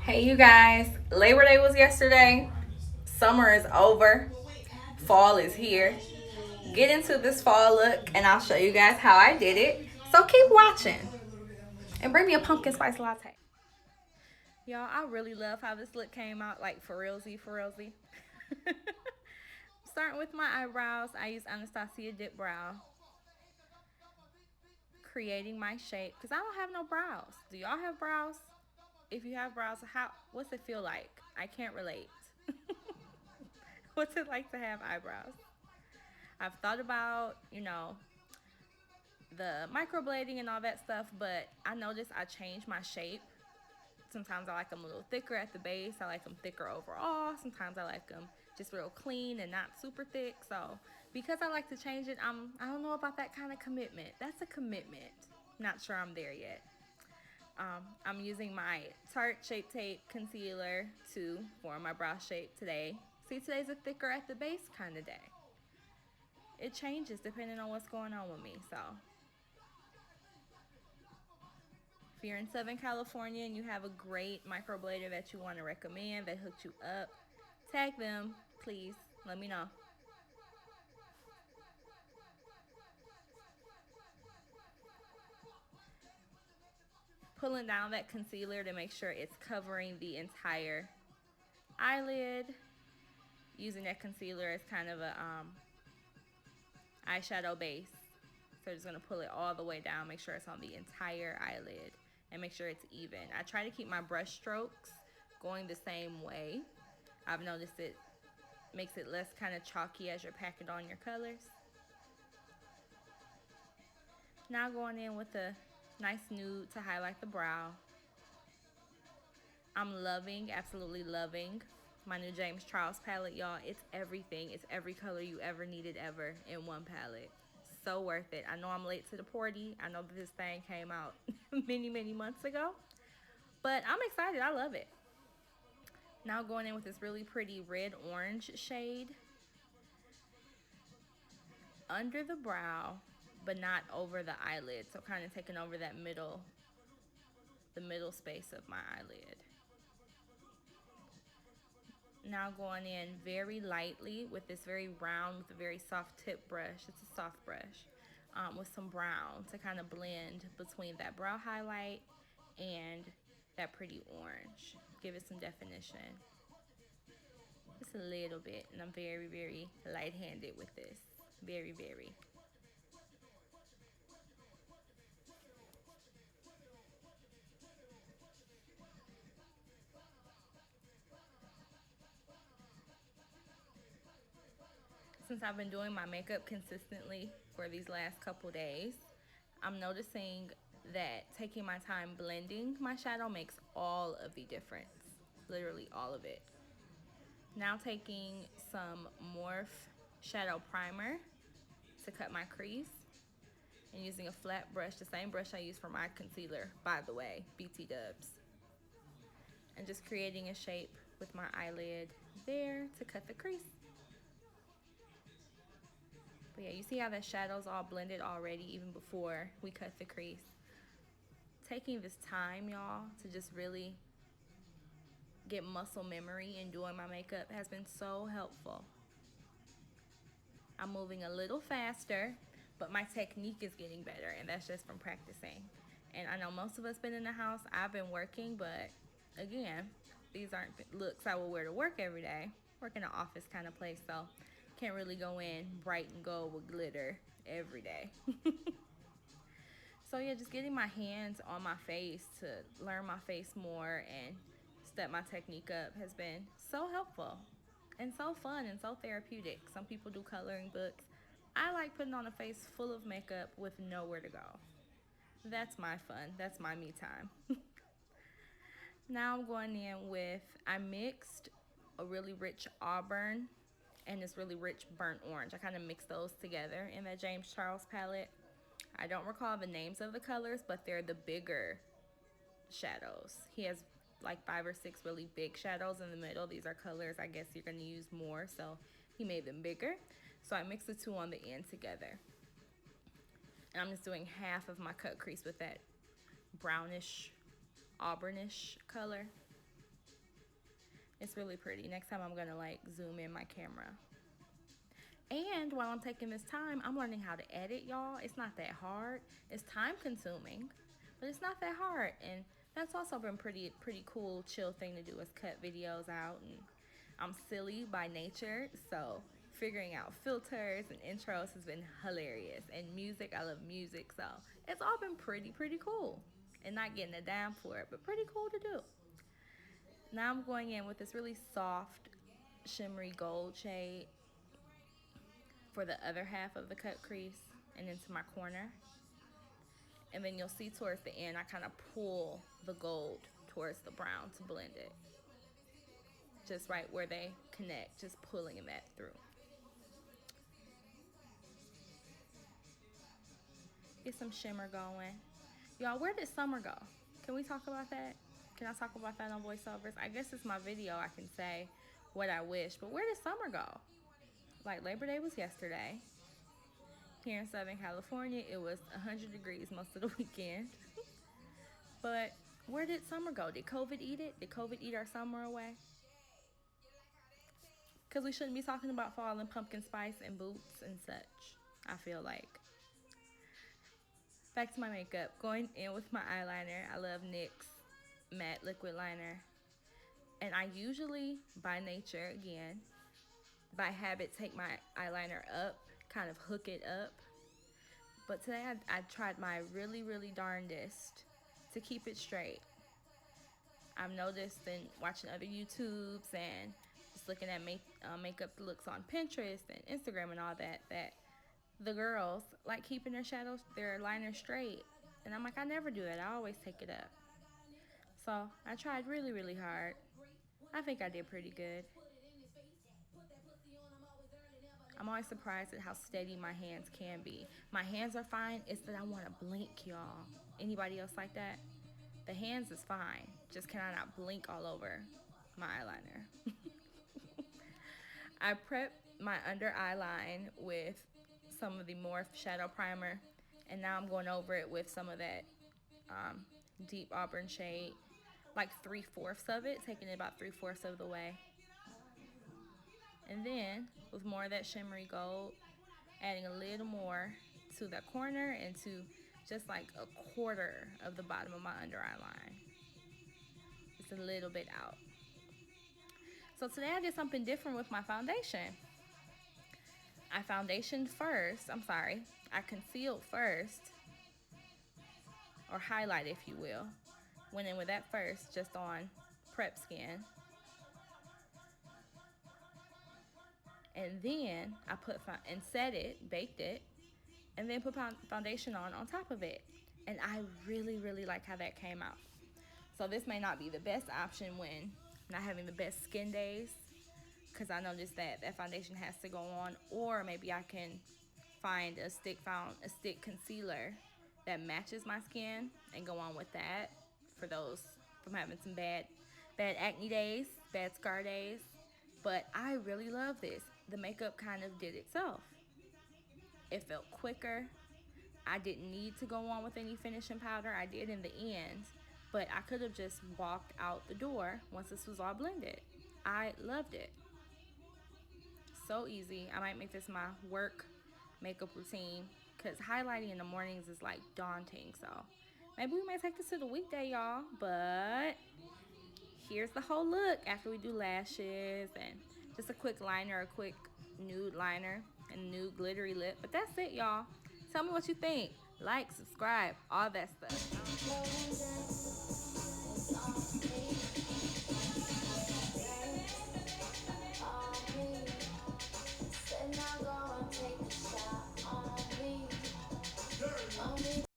Hey you guys, Labor Day was yesterday. Summer is over. Fall is here. Get into this fall look and I'll show you guys how I did it. So keep watching and bring me a pumpkin spice latte. Y'all, I really love how this look came out, like for realsy, for realsy. Starting with my eyebrows, I use Anastasia Dip Brow. Creating my shape, because I don't have no brows. Do y'all have brows? If you have brows, what's it feel like? I can't relate. What's it like to have eyebrows? I've thought about, the microblading and all that stuff, but I noticed I change my shape. Sometimes I like them a little thicker at the base. I like them thicker overall. Sometimes I like them just real clean and not super thick. So because I like to change it, I don't know about that kind of commitment. That's a commitment. Not sure I'm there yet. I'm using my Tarte Shapetape concealer to form my brow shape today. See, today's a thicker at the base kind of day. It changes depending on what's going on with me. So if you're in Southern California and you have a great microblader that you want to recommend that hooked you up, tag them, please. Let me know. Pulling down that concealer to make sure it's covering the entire eyelid. Using that concealer as kind of a eyeshadow base. So just gonna pull it all the way down, make sure it's on the entire eyelid, and make sure it's even. I try to keep my brush strokes going the same way. I've noticed it makes it less kind of chalky as you're packing on your colors. Now going in with a nice nude to highlight the brow. I'm loving, absolutely loving my new James Charles palette, y'all. It's everything. It's every color you ever needed ever in one palette. So worth it. I know I'm late to the party. I know that this thing came out many months ago, but I'm excited. I love it. Now going in with this really pretty red orange shade under the brow, but not over the eyelid. So kind of taking over that the middle space of my eyelid. Now going in very lightly with this very round, with a very soft tip brush. It's a soft brush. With some brown to kind of blend between that brow highlight and that pretty orange. Give it some definition. Just a little bit, and I'm very light-handed with this. Very. Since I've been doing my makeup consistently for these last couple days, I'm noticing that taking my time blending my shadow makes all of the difference. Literally all of it. Now taking some Morphe Shadow Primer to cut my crease and using a flat brush, the same brush I use for my concealer, by the way, BT Dubs. And just creating a shape with my eyelid there to cut the crease. But yeah, you see how the shadow's all blended already even before we cut the crease. Taking this time, y'all, to just really get muscle memory in doing my makeup has been so helpful. I'm moving a little faster, but my technique is getting better, and that's just from practicing. And I know most of us been in the house. I've been working, but again, these aren't looks I will wear to work every day. Work in an office kind of place, so can't really go in bright and gold with glitter every day. So yeah, just getting my hands on my face to learn my face more and step my technique up has been so helpful and so fun and so therapeutic. Some people do coloring books. I like putting on a face full of makeup with nowhere to go. That's my fun. That's my me time. Now I'm going in with, I mixed a really rich auburn and this really rich burnt orange. I kind of mixed those together in that James Charles palette. I don't recall the names of the colors, but they're the bigger shadows. He has like 5 or 6 really big shadows in the middle. These are colors I guess you're going to use more, so he made them bigger. So I mixed the two on the end together. And I'm just doing half of my cut crease with that brownish, auburnish color. It's really pretty. Next time I'm gonna like zoom in my camera. And while I'm taking this time, I'm learning how to edit, y'all. It's not that hard. It's time consuming, but it's not that hard. And that's also been pretty cool, chill thing to do, is cut videos out. And I'm silly by nature, so figuring out filters and intros has been hilarious. And music, I love music, so it's all been pretty cool. And not getting a dime for it, but pretty cool to do. Now I'm going in with this really soft, shimmery gold shade for the other half of the cut crease and into my corner. And then you'll see towards the end, I kind of pull the gold towards the brown to blend it. Just right where they connect, just pulling that through. Get some shimmer going. Y'all, where did summer go? Can we talk about that? Can I talk about that on voiceovers? I guess it's my video, I can say what I wish, but where did summer go? Like, Labor Day was yesterday. Here in Southern California, it was 100 degrees most of the weekend. But where did summer go? Did COVID eat it? Did COVID eat our summer away? Because we shouldn't be talking about fall and pumpkin spice and boots and such, I feel like. Back to my makeup. Going in with my eyeliner. I love NYX Matte Liquid Liner. And I usually, by nature, again, by habit, take my eyeliner up, kind of hook it up. But today I tried my really darndest to keep it straight. I've noticed in watching other YouTubes and just looking at makeup looks on Pinterest and Instagram and all that, that the girls like keeping their liner straight. And I'm like, I never do that. I always take it up. So I tried really hard. I think I did pretty good. I'm always surprised at how steady my hands can be. My hands are fine. It's that I want to blink, y'all. Anybody else like that? The hands is fine. Just can I not blink all over my eyeliner? I prepped my under eye line with some of the Morphe Shadow Primer. And now I'm going over it with some of that deep auburn shade. Like 3/4 of it. Taking it about 3/4 of the way. And then, with more of that shimmery gold, adding a little more to the corner and to just like 1/4 of the bottom of my under eye line. Just a little bit out. So today I did something different with my foundation. I concealed first, or highlight if you will. Went in with that first, just on prep skin. And then I baked it, and then put foundation on top of it. And I really like how that came out. So this may not be the best option when not having the best skin days, because I noticed that foundation has to go on, or maybe I can find a stick concealer that matches my skin and go on with that for those from having some bad acne days, bad scar days. But I really love this. The makeup kind of did itself. It felt quicker. I didn't need to go on with any finishing powder. I did in the end, but I could have just walked out the door once this was all blended. I loved it. So easy. I might make this my work makeup routine, because highlighting in the mornings is like daunting. So maybe we might take this to the weekday, y'all. But here's the whole look after we do lashes and just a quick liner, a quick nude liner, and nude glittery lip. But that's it, y'all. Tell me what you think. Like, subscribe, all that stuff.